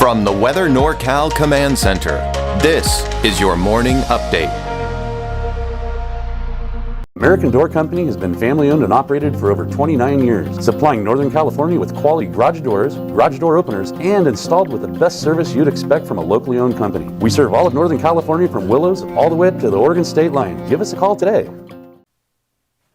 From the Weather NorCal Command Center, this is your morning update. American Door Company has been family-owned and operated for over 29 years, supplying Northern California with quality garage doors, garage door openers, and installed with the best service you'd expect from a locally owned company. We serve all of Northern California from Willows all the way to the Oregon state line. Give us a call today.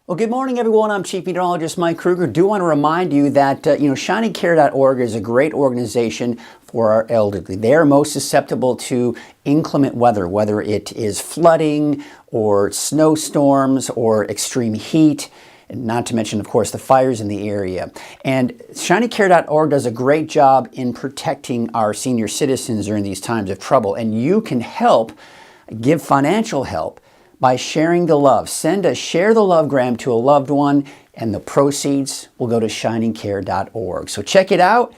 Well, good morning, everyone. I'm Chief Meteorologist Mike Krueger. Do want to remind you that, ShiningCare.org is a great organization for our elderly. They are most susceptible to inclement weather, whether it is flooding or snowstorms or extreme heat, and not to mention, of course, the fires in the area. And ShiningCare.org does a great job in protecting our senior citizens during these times of trouble. And you can help, give financial help, by sharing the love. Send a Share the Lovegram to a loved one, and the proceeds will go to ShiningCare.org. So check it out,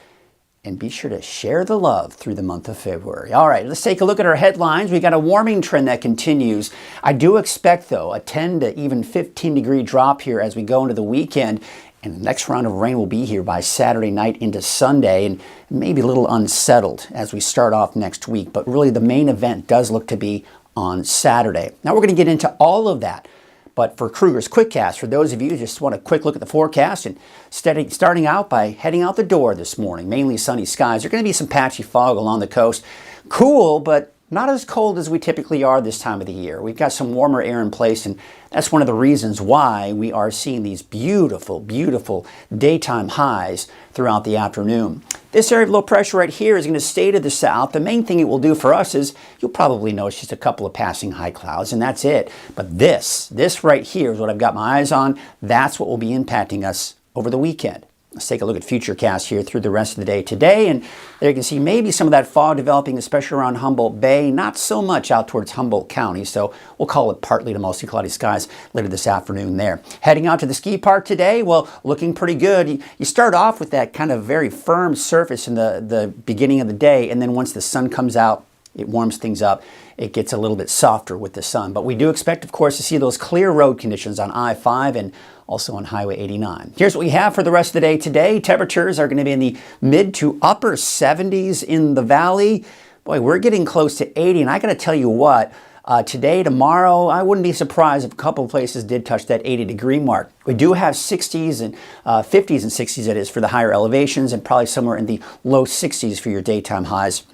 and be sure to share the love through the month of February. All right, let's take a look at our headlines. We got a warming trend that continues. I do expect, though, a 10 to even 15 degree drop here as we go into the weekend. And the next round of rain will be here by Saturday night into Sunday, and maybe a little unsettled as we start off next week. But really, the main event does look to be on Saturday. Now we're going to get into all of that, but for Krueger's Quickcast, for those of you who just want a quick look at the forecast, and starting out by heading out the door this morning, mainly sunny skies. There are going to be some patchy fog along the coast. Cool, but not as cold as we typically are this time of the year. We've got some warmer air in place, and that's one of the reasons why we are seeing these beautiful, beautiful daytime highs throughout the afternoon. This area of low pressure right here is going to stay to the south. The main thing it will do for us is you'll probably notice just a couple of passing high clouds, and that's it. But this right here is what I've got my eyes on. That's what will be impacting us over the weekend. Let's take a look at Futurecast here through the rest of the day today, and there you can see maybe some of that fog developing, especially around Humboldt Bay, not so much out towards Humboldt County, so we'll call it partly to mostly cloudy skies later this afternoon there. Heading out to the ski park today, well, looking pretty good. You start off with that kind of very firm surface in the beginning of the day, and then once the sun comes out, it warms things up. It gets a little bit softer with the sun. But we do expect, of course, to see those clear road conditions on I-5 and also on Highway 89. Here's what we have for the rest of the day today. Temperatures are going to be in the mid to upper 70s in the valley. Boy, we're getting close to 80. And I got to tell you what, today, tomorrow, I wouldn't be surprised if a couple of places did touch that 80-degree mark. We do have 60s and 50s and 60s, that is, for the higher elevations, and probably somewhere in the low 60s for your daytime highs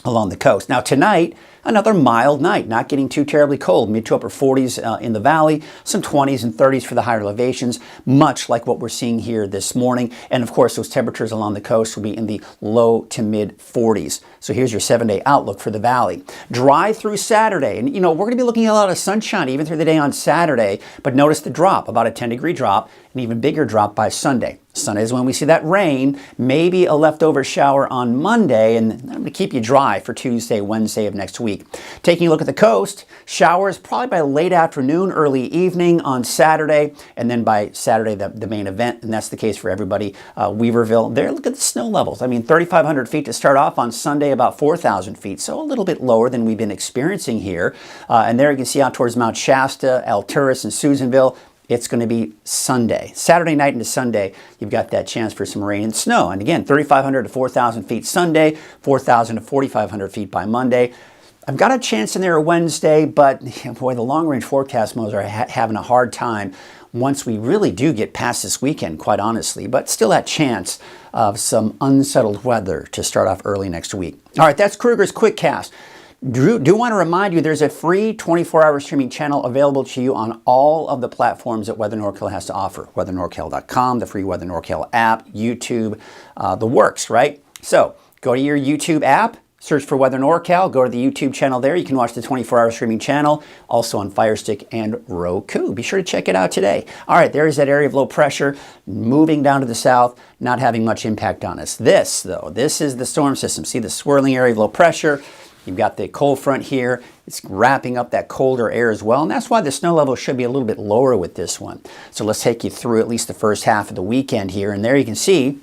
along the coast. Now tonight, another mild night, not getting too terribly cold, mid to upper 40s in the valley, some 20s and 30s for the higher elevations, much like what we're seeing here this morning. And of course, those temperatures along the coast will be in the low to mid 40s. So here's your 7-day outlook for the valley. Dry through Saturday. And we're going to be looking at a lot of sunshine even through the day on Saturday, but notice the drop, about a 10-degree drop, an even bigger drop by Sunday. Sunday is when we see that rain, maybe a leftover shower on Monday, and I'm going to keep you dry for Tuesday, Wednesday of next week. Taking a look at the coast, showers probably by late afternoon, early evening on Saturday, and then by Saturday, the main event, and that's the case for everybody. Weaverville, there, look at the snow levels. I mean, 3,500 feet to start off on Sunday, about 4,000 feet, so a little bit lower than we've been experiencing here. And there you can see out towards Mount Shasta, Alturas, and Susanville. It's going to be Sunday. Saturday night into Sunday, you've got that chance for some rain and snow. And again, 3,500 to 4,000 feet Sunday, 4,000 to 4,500 feet by Monday. I've got a chance in there Wednesday, but boy, the long-range forecast models are having a hard time once we really do get past this weekend, quite honestly. But still that chance of some unsettled weather to start off early next week. All right, that's Krueger's Quickcast. Do want to remind you there's a free 24-hour streaming channel available to you on all of the platforms that Weather NorCal has to offer. WeatherNorCal.com, the free Weather NorCal app, YouTube, the works, right? So go to your YouTube app, search for Weather NorCal, go to the YouTube channel there. You can watch the 24-hour streaming channel, also on Fire Stick and Roku. Be sure to check it out today. All right, there's that area of low pressure moving down to the south, not having much impact on us. This, though, this is the storm system. See the swirling area of low pressure? You've got the cold front here. It's wrapping up that colder air as well, and that's why the snow level should be a little bit lower with this one. So let's take you through at least the first half of the weekend here, and there you can see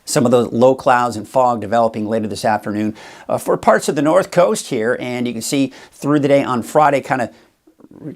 some of those low clouds and fog developing later this afternoon for parts of the north coast here, and you can see through the day on Friday kind of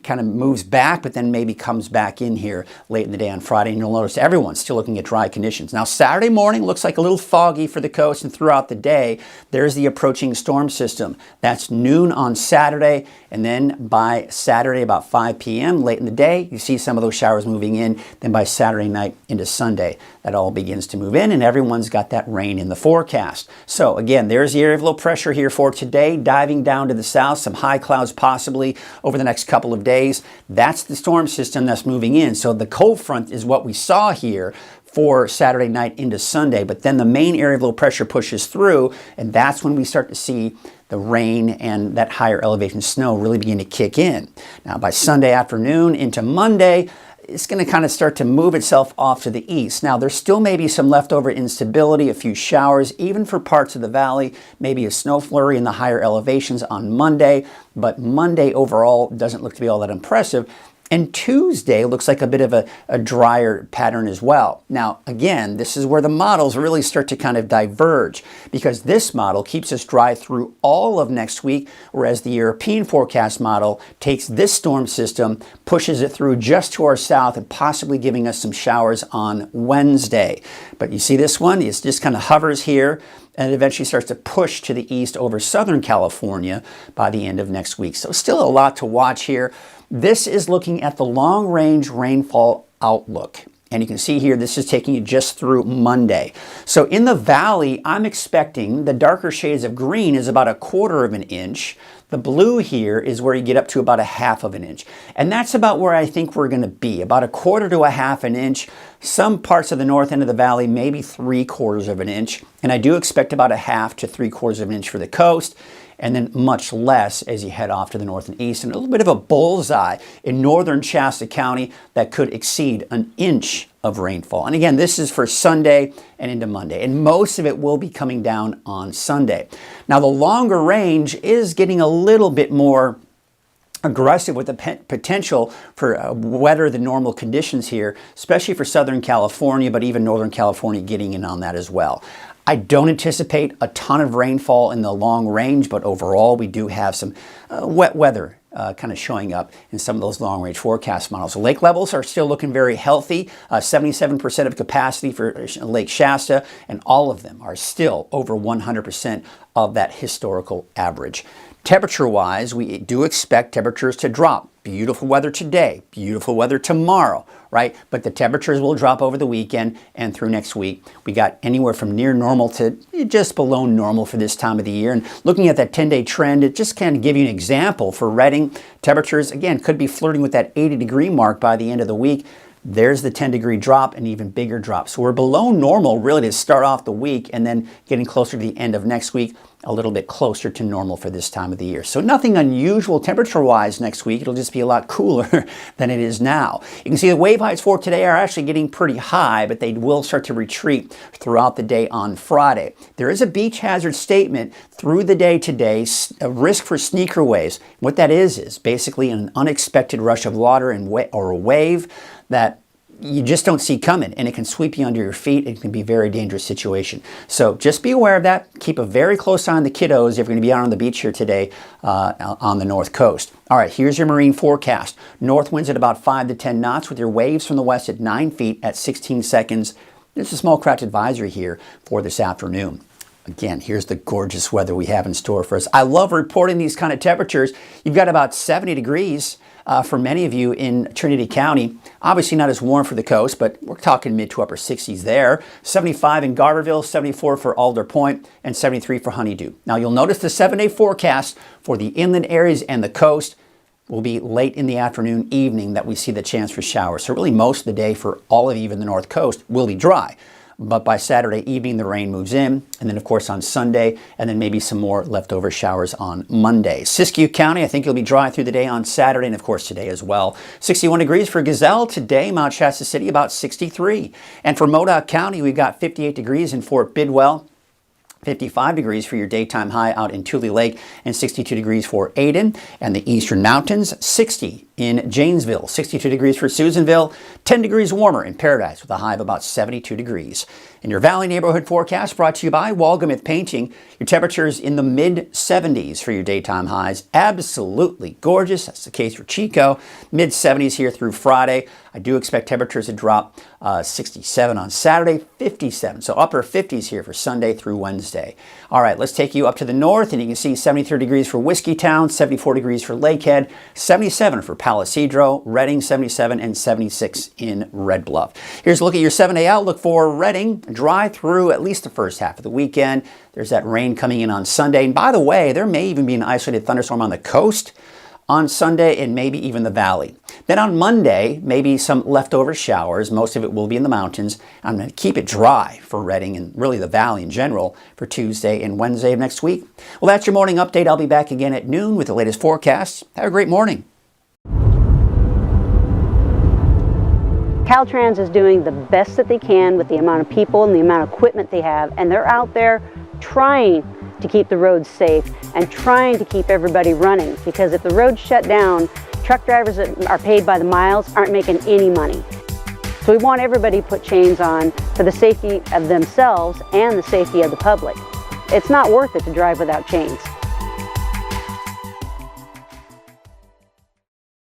kind of moves back, but then maybe comes back in here late in the day on Friday. And you'll notice everyone's still looking at dry conditions. Now, Saturday morning looks like a little foggy for the coast, and throughout the day, there's the approaching storm system. That's noon on Saturday, and then by Saturday about 5 p.m. late in the day, you see some of those showers moving in. Then by Saturday night into Sunday, that all begins to move in, and everyone's got that rain in the forecast. So again, there's the area of low pressure here for today, diving down to the south, some high clouds possibly over the next couple of days. That's the storm system that's moving in. So the cold front is what we saw here for Saturday night into Sunday, but then the main area of low pressure pushes through, and that's when we start to see the rain and that higher elevation snow really begin to kick in. Now by Sunday afternoon into Monday, it's going to kind of start to move itself off to the east. Now, there still may be some leftover instability, a few showers, even for parts of the valley, maybe a snow flurry in the higher elevations on Monday, but Monday overall doesn't look to be all that impressive. And Tuesday looks like a bit of a drier pattern as well. Now, again, this is where the models really start to kind of diverge, because this model keeps us dry through all of next week, whereas the European forecast model takes this storm system, pushes it through just to our south, and possibly giving us some showers on Wednesday. But you see this one? It just kind of hovers here, and it eventually starts to push to the east over Southern California by the end of next week. So still a lot to watch here. This is looking at the long-range rainfall outlook. And you can see here, this is taking you just through Monday. So in the valley, I'm expecting the darker shades of green is about 1/4 of an inch. The blue here is where you get up to about 1/2 of an inch. And that's about where I think we're going to be, about 1/4 to 1/2 an inch. Some parts of the north end of the valley, maybe 3/4 of an inch. And I do expect about 1/2 to 3/4 of an inch for the coast, and then much less as you head off to the north and east, and a little bit of a bullseye in northern Shasta County that could exceed 1 inch of rainfall. And again, this is for Sunday and into Monday, and most of it will be coming down on Sunday. Now, the longer range is getting a little bit more aggressive with the potential for wetter than normal conditions here, especially for Southern California, but even Northern California getting in on that as well. I don't anticipate a ton of rainfall in the long range, but overall we do have some wet weather kind of showing up in some of those long range forecast models. The lake levels are still looking very healthy, 77% of capacity for Lake Shasta, and all of them are still over 100% of that historical average. Temperature-wise, we do expect temperatures to drop. Beautiful weather today, beautiful weather tomorrow, right? But the temperatures will drop over the weekend and through next week. We got anywhere from near normal to just below normal for this time of the year. And looking at that 10-day trend, it just kind of give you an example for Redding. Temperatures, again, could be flirting with that 80-degree mark by the end of the week. There's the 10-degree drop, and even bigger drop. So we're below normal really to start off the week, and then getting closer to the end of next week, a little bit closer to normal for this time of the year. So nothing unusual temperature-wise next week. It'll just be a lot cooler than it is now. You can see the wave heights for today are actually getting pretty high, but they will start to retreat throughout the day on Friday. There is a beach hazard statement through the day today, a risk for sneaker waves. What that is basically an unexpected rush of water or a wave that you just don't see coming, and it can sweep you under your feet. It can be a very dangerous situation. So just be aware of that. Keep a very close eye on the kiddos if you're going to be out on the beach here today on the north coast. All right, here's your marine forecast. North winds at about 5 to 10 knots with your waves from the west at 9 feet at 16 seconds. There's a small craft advisory here for this afternoon. Again, here's the gorgeous weather we have in store for us. I love reporting these kind of temperatures. You've got about 70 degrees for many of you in Trinity County. Obviously not as warm for the coast, but we're talking mid to upper 60s there. 75 in Garberville, 74 for Alder Point, and 73 for Honeydew. Now you'll notice the 7-day forecast for the inland areas and the coast will be late in the afternoon, evening that we see the chance for showers. So really most of the day for all of you in the north coast will be dry. But by Saturday evening, the rain moves in, and then of course on Sunday, and then maybe some more leftover showers on Monday. Siskiyou County, I think it'll be dry through the day on Saturday, and of course today as well. 61 degrees for Gazelle today, Mount Shasta City about 63. And for Modoc County, we've got 58 degrees in Fort Bidwell. 55 degrees for your daytime high out in Tule Lake, and 62 degrees for Aden and the Eastern Mountains, 60 in Janesville, 62 degrees for Susanville, 10 degrees warmer in Paradise with a high of about 72 degrees. In your Valley neighborhood forecast brought to you by Walgamith Painting, your temperatures in the mid-70s for your daytime highs. Absolutely gorgeous. That's the case for Chico. Mid-70s here through Friday. I do expect temperatures to drop 67 on Saturday, 57. So upper 50s here for Sunday through Wednesday. All right, let's take you up to the north, and you can see 73 degrees for Whiskeytown, 74 degrees for Lakehead, 77 for Palisadro, Redding 77, and 76 in Red Bluff. Here's a look at your 7-day outlook for Redding. Dry through at least the first half of the weekend. There's that rain coming in on Sunday. And by the way, there may even be an isolated thunderstorm on the coast on Sunday and maybe even the valley. Then on Monday, maybe some leftover showers. Most of it will be in the mountains. I'm going to keep it dry for Redding and really the valley in general for Tuesday and Wednesday of next week. Well, that's your morning update. I'll be back again at noon with the latest forecasts. Have a great morning. Caltrans is doing the best that they can with the amount of people and the amount of equipment they have, and they're out there trying to keep the roads safe and trying to keep everybody running, because if the roads shut down, truck drivers that are paid by the miles aren't making any money. So we want everybody to put chains on for the safety of themselves and the safety of the public. It's not worth it to drive without chains.